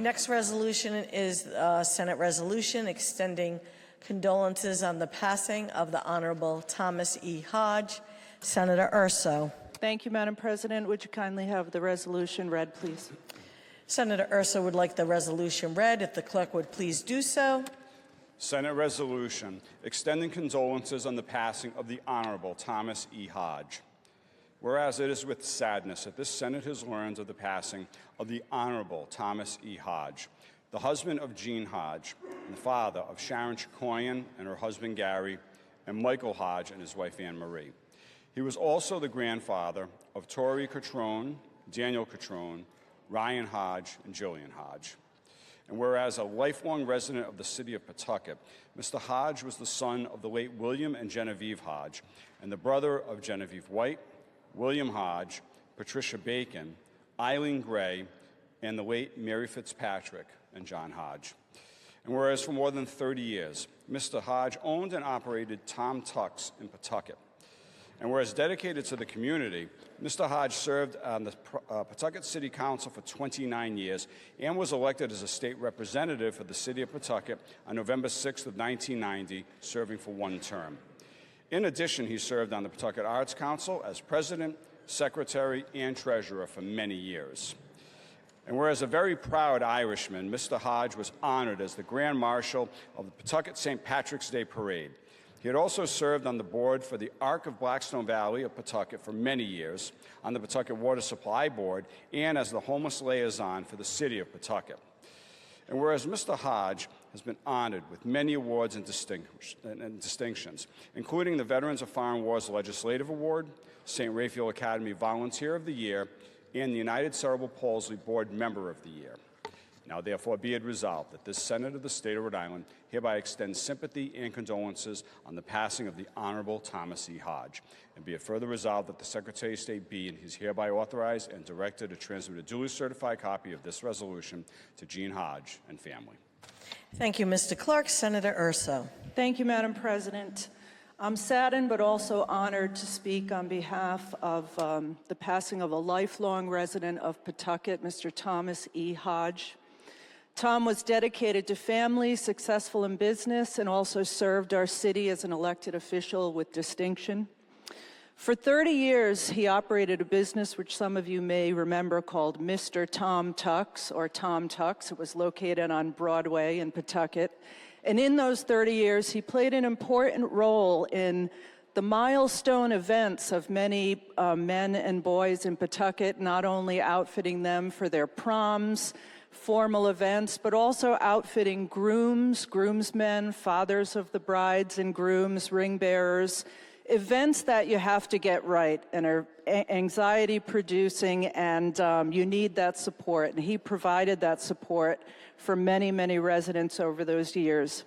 Next resolution is Senate resolution extending condolences on the passing of the Honorable Thomas E. Hodge. Senator Urso. Thank you, Madam President. Would you kindly have the resolution read, please? Senator Urso would like the resolution read. If the clerk would please do so. Senate resolution extending condolences on the passing of the Honorable Thomas E. Hodge. Whereas it is with sadness that this Senate has learned of the passing of the Honorable Thomas E. Hodge, the husband of Jean Hodge, and the father of Sharon Chicoyan and her husband Gary, and Michael Hodge and his wife Anne Marie. He was also the grandfather of Tori Catrone, Daniel Catrone, Ryan Hodge, and Jillian Hodge. And whereas a lifelong resident of the city of Pawtucket, Mr. Hodge was the son of the late William and Genevieve Hodge, and the brother of Genevieve White, William Hodge, Patricia Bacon, Eileen Gray, and the late Mary Fitzpatrick and John Hodge. And whereas for more than 30 years, Mr. Hodge owned and operated Tom Tuck's in Pawtucket. And whereas dedicated to the community, Mr. Hodge served on the Pawtucket City Council for 29 years and was elected as a state representative for the city of Pawtucket on November 6th of 1990, serving for one term. In addition, he served on the Pawtucket Arts Council as president, secretary, and treasurer for many years. And whereas a very proud Irishman, Mr. Hodge was honored as the Grand Marshal of the Pawtucket St. Patrick's Day Parade. He had also served on the board for the Arc of Blackstone Valley of Pawtucket for many years, on the Pawtucket Water Supply Board, and as the homeless liaison for the city of Pawtucket. And whereas Mr. Hodge has been honored with many awards and distinctions, including the Veterans of Foreign Wars Legislative Award, St. Raphael Academy Volunteer of the Year, and the United Cerebral Palsy Board Member of the Year. Now, therefore, be it resolved that this Senate of the State of Rhode Island hereby extends sympathy and condolences on the passing of the Honorable Thomas E. Hodge. And be it further resolved that the Secretary of State be and is hereby authorized and directed to transmit a duly certified copy of this resolution to Jean Hodge and family. Thank you, Mr. Clerk. Senator Urso. Thank you, Madam President. I'm saddened but also honored to speak on behalf of the passing of a lifelong resident of Pawtucket, Mr. Thomas E. Hodge. Tom was dedicated to family, successful in business, and also served our city as an elected official with distinction. For 30 years, he operated a business which some of you may remember called Mr. Tom Tuck's, or Tom Tuck's. It was located on Broadway in Pawtucket. And in those 30 years, he played an important role in the milestone events of many men and boys in Pawtucket, not only outfitting them for their proms, formal events, but also outfitting grooms, groomsmen, fathers of the brides and grooms, ring bearers, events that you have to get right and are anxiety producing, and you need that support. And he provided that support for many, many residents over those years.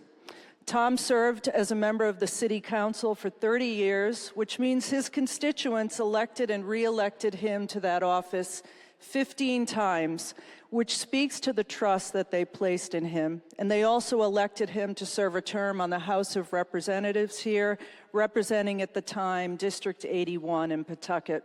Tom served as a member of the City Council for 30 years, which means his constituents elected and re-elected him to that office 15 times, which speaks to the trust that they placed in him. And they also elected him to serve a term on the House of Representatives here, representing at the time District 81 in Pawtucket.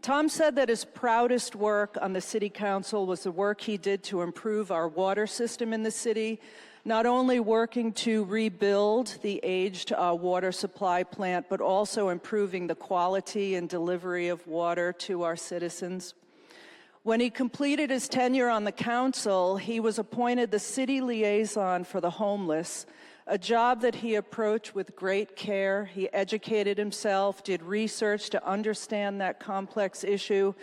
Tom said that his proudest work on the City Council was the work he did to improve our water system in the city, not only working to rebuild the aged water supply plant, but also improving the quality and delivery of water to our citizens. When he completed his tenure on the council, he was appointed the city liaison for the homeless, a job that he approached with great care. He educated himself, did research to understand that complex issue,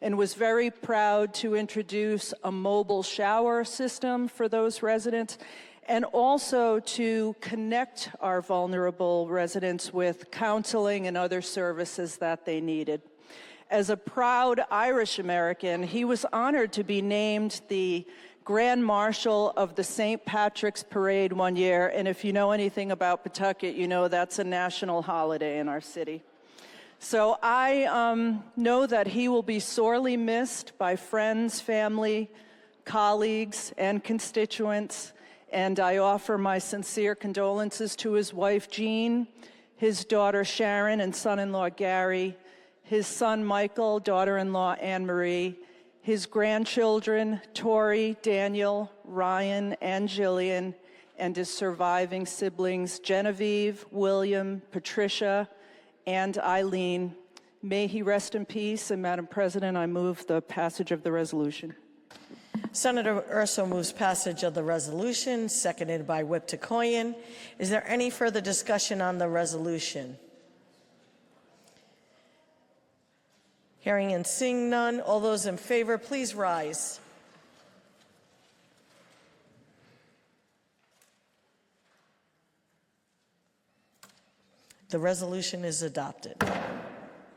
and was very proud to introduce a mobile shower system for those residents, and also to connect our vulnerable residents with counseling and other services that they needed. As a proud Irish American, he was honored to be named the Grand Marshal of the St. Patrick's Parade one year, and if you know anything about Pawtucket, you know that's a national holiday in our city. So I know that he will be sorely missed by friends, family, colleagues, and constituents, and I offer my sincere condolences to his wife, Jean, his daughter, Sharon, and son-in-law, Gary, his son, Michael, daughter-in-law, Anne Marie, his grandchildren, Tori, Daniel, Ryan, and Jillian, and his surviving siblings, Genevieve, William, Patricia, and Eileen. May he rest in peace. And Madam President, I move the passage of the resolution. Senator Urso moves passage of the resolution, seconded by Whip Tikoyan. Is there any further discussion on the resolution? Hearing and seeing none, all those in favor, please rise. The resolution is adopted.